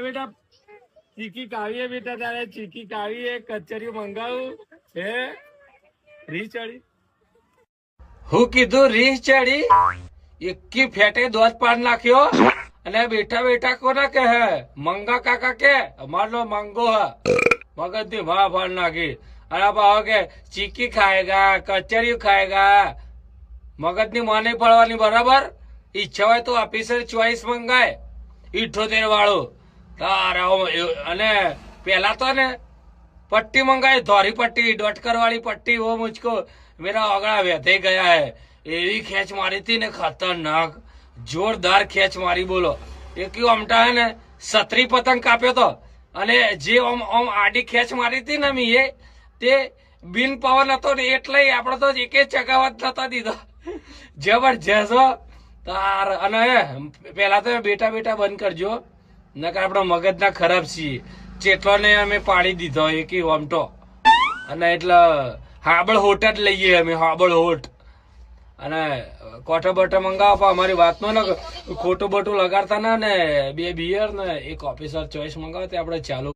બેટા ચીકી કાવી બેટા તારે ચીકી કાવી કચરિયું મંગાવું હે રીહ ચડી હું કીધું રીહ ચડી એકી ફેટે દોધ પાડ નાખ્યો અને બેઠા બેઠા કોના કે હે મંગા કાકા કે અમારો મંગો હે મગજ થી ભા ફાડ નાખી અને ભાવ કે ચીકી ખાएगा કચરિયું ખાएगा મગજ ની માં નહીં પડવાની બરાબર ઈચ્છા હોય તો ઓફિસર ચોઈસ મંગાય 78 વાળું તારા અને પેલા તો ને पट्टी मंगाई धोरी पट्टी डॉटकर वाली पट्टी वो मुझको मेरा अगड़ा व्यथे गया है एवी खेच मारी थी ने खतरनाक जोरदार खेच मारी बोलो एक अमटा है ने सतरी पतंग काप्यो तो अने जे ओम ओम आडी खेच मारी थी ने मीए ते बिन पवन हतो ने એટલે આપણે તો એકે ચગાવત નતા દીધો જબરજસ્ત તાર અને પેલા તો બેટા બેટા બંધ કરજો નકર આપણો મગજના ખરાબ છીએ ચેટલો ને અમે પાડી દીધો એકી ઓમટો અને એટલે હાબળ હોટ જ લઈએ અમે હાબળ હોટ અને કોઠો બટો મંગાવો પણ અમારી વાતનો ને ખોટું બટું લગાડતા ના ને 2 બિયર ને 1 ઓફિસર ચોઈસ મંગાવો તે આપણે ચાલુ